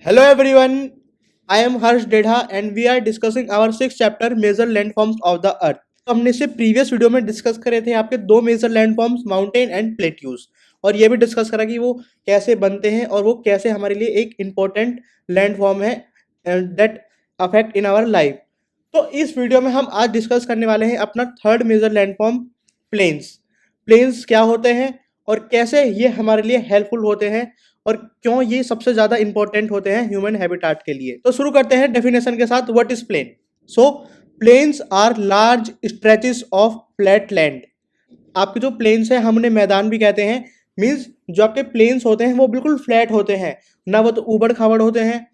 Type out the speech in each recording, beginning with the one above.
Hello everyone, I am Harsh Dedha and we are discussing our sixth chapter major landforms of the earth. तो हमने से previous video में discuss करे थे आपके दो major landforms mountain and plateaus और ये भी डिस्कस करा कि वो कैसे बनते हैं और वो कैसे हमारे लिए एक इम्पोर्टेंट लैंडफॉर्म है that affect in our life. तो इस वीडियो में हम आज डिस्कस करने वाले हैं अपना third major landform plains. Plains क्या होते हैं और कैसे ये हमारे लिए हेल्पफुल होते हैं और क्यों ये सबसे ज़्यादा इंपॉर्टेंट होते हैं ह्यूमन हैबिटाट के लिए। तो शुरू करते हैं डेफिनेशन के साथ। What is plain? So plains are large stretches of flat land. आपके जो प्लेन्स हैं हमने मैदान भी कहते हैं, मीन्स जो आपके प्लेन्स होते हैं वो बिल्कुल फ्लैट होते हैं, ना वो तो ऊबड़ खाबड़ होते हैं,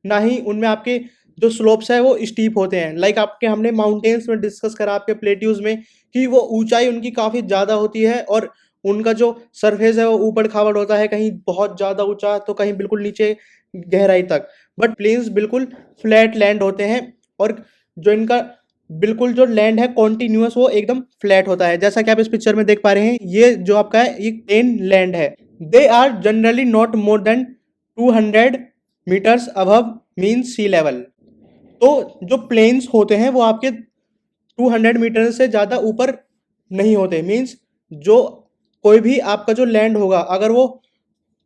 ना ही उनमें आपके जो स्लोप्स है वो स्टीप होते हैं। लाइक आपके हमने माउंटेन्स में डिस्कस करा आपके प्लेट्यूज में कि वो ऊंचाई उनकी काफ़ी ज़्यादा होती है और उनका जो सरफेस है वो ऊबड़ खाबड़ होता है, कहीं बहुत ज़्यादा ऊंचा तो कहीं बिल्कुल नीचे गहराई तक। बट प्लेन्स बिल्कुल फ्लैट लैंड होते हैं और जो इनका बिल्कुल जो लैंड है कॉन्टिन्यूअस वो एकदम फ्लैट होता है। जैसा कि आप इस पिक्चर में देख पा रहे हैं, ये जो आपका है ये प्लेन लैंड है। They are generally not more than 200 metres above mean sea level. तो जो प्लेन्स होते हैं वो आपके 200 मीटर से ज़्यादा ऊपर नहीं होते। मीन्स जो कोई भी आपका जो लैंड होगा अगर वो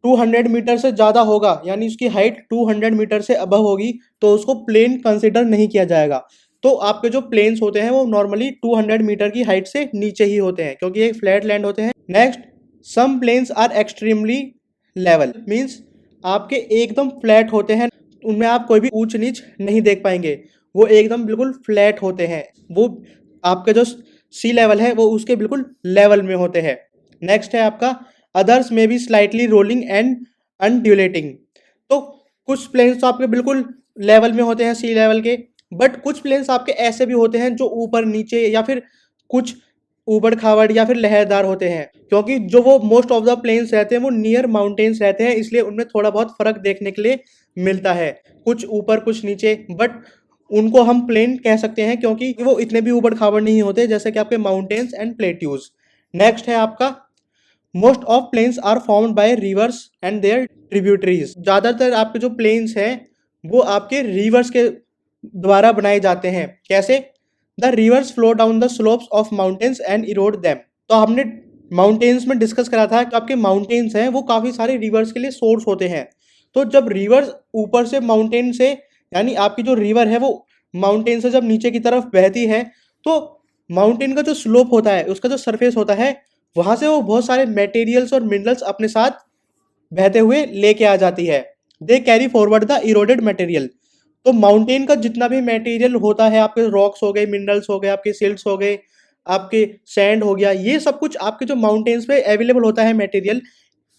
200 मीटर से ज़्यादा होगा, यानी उसकी हाइट 200 मीटर से अबव होगी, तो उसको प्लेन कंसिडर नहीं किया जाएगा। तो आपके जो प्लेन्स होते हैं वो नॉर्मली 200 मीटर की हाइट से नीचे ही होते हैं क्योंकि ये फ्लैट लैंड होते हैं। Next, some plains are extremely level. Means आपके एकदम फ्लैट होते हैं, उनमें आप कोई भी ऊंच नीच नहीं देख पाएंगे, वो एकदम बिल्कुल फ्लैट होते हैं। वो आपका जो सी लेवल है वो उसके बिल्कुल लेवल में होते हैं। नेक्स्ट है आपका अदर्स में बी स्लाइटली रोलिंग एंड अनड्यूलेटिंग। तो कुछ प्लेन्स तो आपके बिल्कुल लेवल में होते हैं सी लेवल के, बट कुछ प्लेन्स आपके ऐसे भी होते हैं जो ऊपर नीचे या फिर कुछ ऊबड़ खाबड़ या फिर लहरदार होते हैं, क्योंकि जो वो मोस्ट ऑफ द प्लेन्स रहते हैं वो नियर माउंटेन्स रहते हैं, इसलिए उनमें थोड़ा बहुत फर्क देखने के लिए मिलता है, कुछ ऊपर कुछ नीचे। बट उनको हम प्लेन कह सकते हैं क्योंकि वो इतने भी ऊबड़ खाबड़ नहीं होते जैसे कि आपके माउंटेन्स एंड प्लेट्यूज। नेक्स्ट है आपका most of plains are formed by rivers and their tributaries. ज़्यादातर आपके जो प्लेन्स हैं वो आपके रिवर्स के द्वारा बनाए जाते हैं। कैसे? The reverse flow down the slopes of mountains and Erode them. तो हमने माउंटेन्स में डिस्कस करा था कि आपके माउंटेन्स हैं वो काफ़ी सारे रिवर्स के लिए सोर्स होते हैं। तो जब रिवर्स ऊपर से माउंटेन से, यानी आपकी जो रिवर है वो माउंटेन से जब नीचे की तरफ बहती है, तो माउंटेन का जो स्लोप होता है, उसका जो सरफेस होता है, वहाँ से वो बहुत सारे मटेरियल्स और मिनरल्स अपने साथ बहते हुए लेके आ जाती है। They carry forward the eroded material. तो माउंटेन का जितना भी मटेरियल होता है, आपके रॉक्स हो गए, मिनरल्स हो गए, आपके सिल्ट्स हो गए, आपके सैंड हो गया, ये सब कुछ आपके जो माउंटेन्स पे अवेलेबल होता है मटेरियल,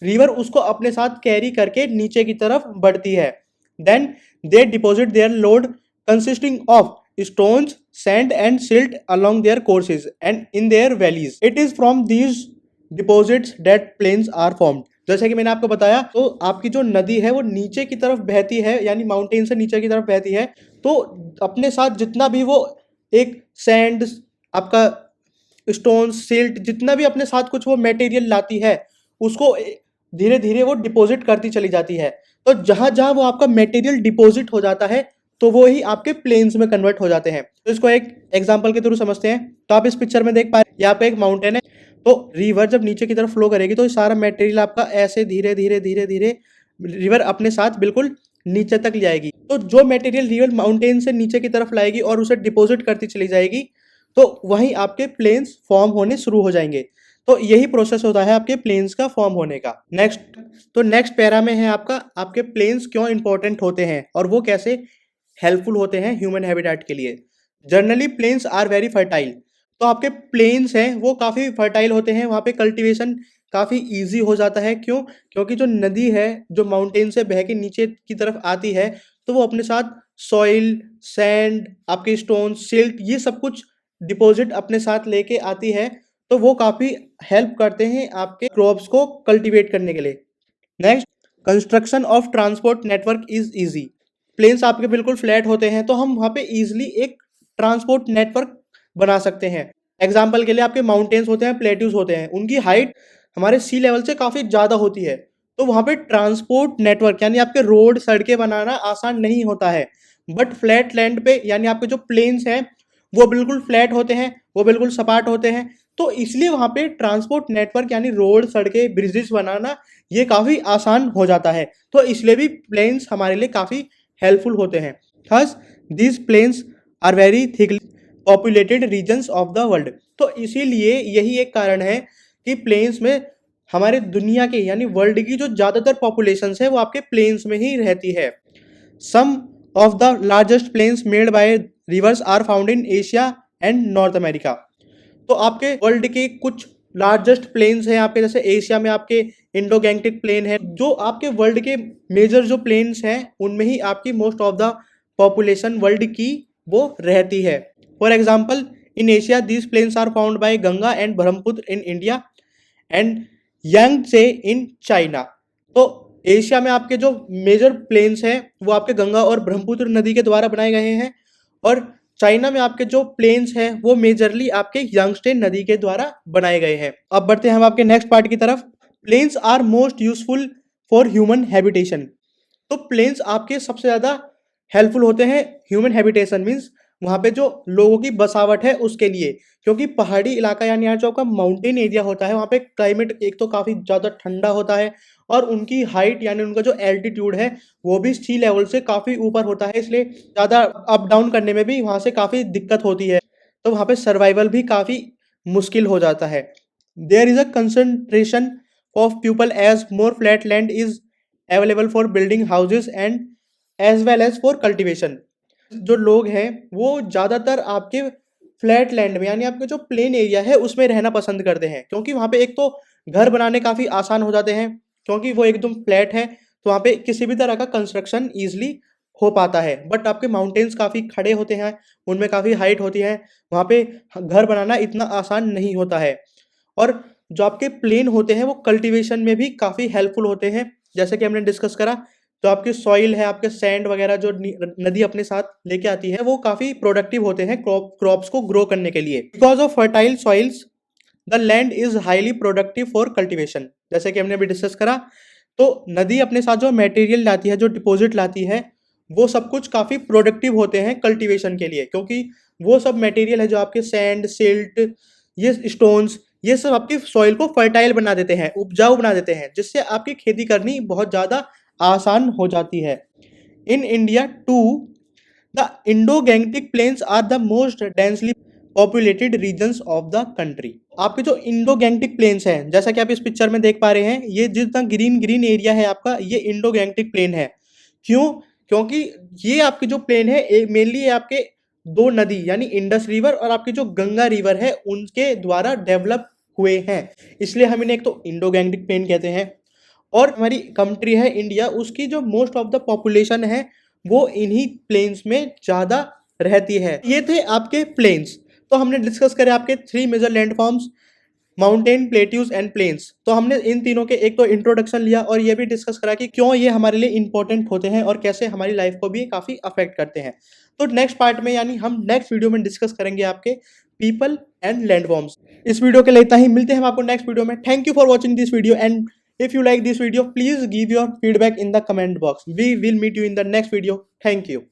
रिवर उसको अपने साथ कैरी करके नीचे की तरफ बढ़ती है। Then they deposit their load consisting of stones, sand and silt along their courses and in their valleys. It is from these deposits that plains are formed. जैसे कि मैंने आपको बताया, तो आपकी जो नदी है वो नीचे की तरफ बहती है, यानी माउंटेन से नीचे की तरफ बहती है, तो अपने साथ जितना भी वो एक सैंड, आपका स्टोन, सिल्ट, जितना भी अपने साथ कुछ वो मटेरियल लाती है, उसको धीरे धीरे वो डिपॉजिट करती चली जाती है। तो जहाँ जहाँ वो आपका मटेरियल डिपॉजिट हो जाता है तो वो ही आपके प्लेन्स में कन्वर्ट हो जाते हैं। तो इसको एक एग्जांपल के थ्रू समझते हैं। तो आप इस पिक्चर में देख पा रहे हैं यहाँ पे एक माउंटेन है, तो रिवर जब नीचे की तरफ फ्लो करेगी तो ये सारा मटेरियल आपका ऐसे धीरे धीरे धीरे धीरे रिवर अपने साथ बिल्कुल नीचे तक ले आएगी। तो जो मटेरियल रिवर माउंटेन से नीचे की तरफ लाएगी और उसे डिपॉजिट करती चली जाएगी, तो वहीं आपके प्लेन्स फॉर्म होने शुरू हो जाएंगे। तो यही प्रोसेस होता है आपके प्लेन्स का फॉर्म होने का। नेक्स्ट पैरा में है आपका आपके प्लेन्स क्यों इंपॉर्टेंट होते हैं और वो कैसे हेल्पफुल होते हैं ह्यूमन हैबिटेट के लिए। Generally plains are very fertile. तो आपके प्लेन्स हैं वो काफ़ी फर्टाइल होते हैं, वहाँ पे कल्टीवेशन काफ़ी इजी हो जाता है। क्यों? क्योंकि जो नदी है जो माउंटेन से बह के नीचे की तरफ आती है, तो वो अपने साथ सॉइल, सैंड, आपके स्टोन, सिल्ट, ये सब कुछ डिपॉजिट अपने साथ लेके आती है, तो वो काफ़ी हेल्प करते हैं आपके क्रॉप्स को कल्टीवेट करने के लिए। Next, construction of transport network is easy. Plains आपके बिल्कुल फ्लैट होते हैं, तो हम वहाँ पे ईजिली एक ट्रांसपोर्ट नेटवर्क बना सकते हैं। एग्जाम्पल के लिए आपके माउंटेन्स होते हैं, प्लेट्यूज होते हैं, उनकी हाइट हमारे सी लेवल से काफ़ी ज़्यादा होती है, तो वहाँ पे ट्रांसपोर्ट नेटवर्क यानी आपके रोड सड़कें बनाना आसान नहीं होता है। बट फ्लैट लैंड पे यानी आपके जो प्लेन्स हैं वो बिल्कुल फ्लैट होते हैं, वो बिल्कुल सपाट होते हैं। तो इसलिए वहाँ पे ट्रांसपोर्ट नेटवर्क यानी रोड सड़कें ब्रिजेस बनाना ये काफ़ी आसान हो जाता है। तो इसलिए भी प्लेन्स हमारे लिए काफ़ी हेल्पफुल होते हैं। Thus these plains are very thickly populated regions of the world. तो इसीलिए यही एक कारण है कि प्लेन्स में हमारे दुनिया के यानी वर्ल्ड की जो ज़्यादातर पॉपुलेशंस है वो आपके प्लेन्स में ही रहती है। Some of the largest plains made by rivers are found in Asia and North America. तो आपके वर्ल्ड के कुछ लार्जेस्ट प्लेन्स हैं आपके, जैसे एशिया में आपके इंडो गैंगटिक प्लेन है। जो आपके वर्ल्ड के मेजर जो प्लेन्स हैं उनमें ही आपकी most of the population world की वो रहती है। For example in Asia these plains are found by Ganga and Brahmaputra in India and Yangtze in China. तो एशिया में आपके जो मेजर प्लेन्स हैं वो आपके गंगा और ब्रह्मपुत्र नदी के द्वारा बनाए गए हैं, और चाइना में आपके जो प्लेन्स हैं वो मेजरली आपके यांगत्से नदी के द्वारा बनाए गए हैं। अब बढ़ते हैं हम आपके नेक्स्ट पार्ट की तरफ। Plains are most useful for human habitation. तो प्लेन्स आपके सबसे ज़्यादा हेल्पफुल होते हैं ह्यूमन हैबिटेशन मीन्स वहाँ पे जो लोगों की बसावट है उसके लिए, क्योंकि पहाड़ी इलाका यानी यहाँ जो आपका माउंटेन एरिया होता है वहाँ पे क्लाइमेट एक तो काफ़ी ज़्यादा ठंडा होता है, और उनकी हाइट यानी उनका जो एल्टीट्यूड है वो भी सी लेवल से काफ़ी ऊपर होता है, इसलिए ज़्यादा अप डाउन करने में भी वहाँ से काफ़ी दिक्कत होती है। तो वहाँ पे सर्वाइवल भी काफ़ी मुश्किल हो जाता है। There is a concentration of people as more flat land is available for building houses and as well as for cultivation. जो लोग हैं वो ज़्यादातर आपके फ्लैट लैंड में यानी आपके जो प्लेन एरिया है उसमें रहना पसंद करते हैं, क्योंकि वहाँ पे एक तो घर बनाने काफ़ी आसान हो जाते हैं, क्योंकि वो एकदम फ्लैट है तो वहाँ पे किसी भी तरह का कंस्ट्रक्शन ईजिली हो पाता है। बट आपके माउंटेन्स काफ़ी खड़े होते हैं, उनमें काफ़ी हाइट होती है, वहाँ पे घर बनाना इतना आसान नहीं होता है। और जो आपके प्लेन होते हैं वो कल्टीवेशन में भी काफ़ी हेल्पफुल होते हैं। जैसे कि हमने डिस्कस करा, तो आपकी सॉइल है, आपके सैंड वगैरह जो नदी अपने साथ लेके आती है वो काफ़ी प्रोडक्टिव होते हैं क्रॉप्स को ग्रो करने के लिए। Because of fertile soils the land is highly productive for cultivation. जैसे कि हमने अभी डिस्कस करा, तो नदी अपने साथ जो मटेरियल लाती है, जो डिपॉजिट लाती है, वो सब कुछ काफ़ी प्रोडक्टिव होते हैं कल्टीवेशन के लिए, क्योंकि वो सब मटेरियल है जो आपके सैंड, सिल्ट, ये स्टोन्स, ये सब आपकी सॉइल को फर्टाइल बना देते हैं, उपजाऊ बना देते हैं, जिससे आपकी खेती करनी बहुत ज़्यादा आसान हो जाती है। In India too the Indo Gangetic plains are the most densely populated regions of the country. आपके जो इंडो गैंगटिक प्लेन्स हैं, जैसा कि आप इस पिक्चर में देख पा रहे हैं, ये जितना ग्रीन ग्रीन एरिया है आपका, ये इंडो गैंगटिक प्लेन है। क्यों? क्योंकि ये आपकी जो प्लेन है मेनली आपके दो नदी यानी इंडस रिवर और आपकी जो गंगा रिवर है उनके द्वारा डेवलप हुए हैं, इसलिए हम इन्हें एक तो इंडो गैंगटिक प्लेन कहते हैं। और हमारी कंट्री है इंडिया, उसकी जो मोस्ट ऑफ द पॉपुलेशन है वो इन्हीं प्लेन्स में ज़्यादा रहती है। ये थे आपके प्लेन्स। तो हमने डिस्कस करे आपके 3 major land forms, mountain, plateaus and plains. तो हमने इन तीनों के एक तो इंट्रोडक्शन लिया और ये भी डिस्कस करा कि क्यों ये हमारे लिए इंपॉर्टेंट होते हैं और कैसे हमारी लाइफ को भी काफ़ी अफेक्ट करते हैं। तो नेक्स्ट पार्ट में यानी हम नेक्स्ट वीडियो में डिस्कस करेंगे आपके पीपल एंड लैंड फॉर्म्स। इस वीडियो के लिए इतना ही, मिलते हैं हम आपको नेक्स्ट वीडियो में। Thank you for watching this video, and if you like this video, please give your feedback in the comment box. We will meet you in the next video. Thank you.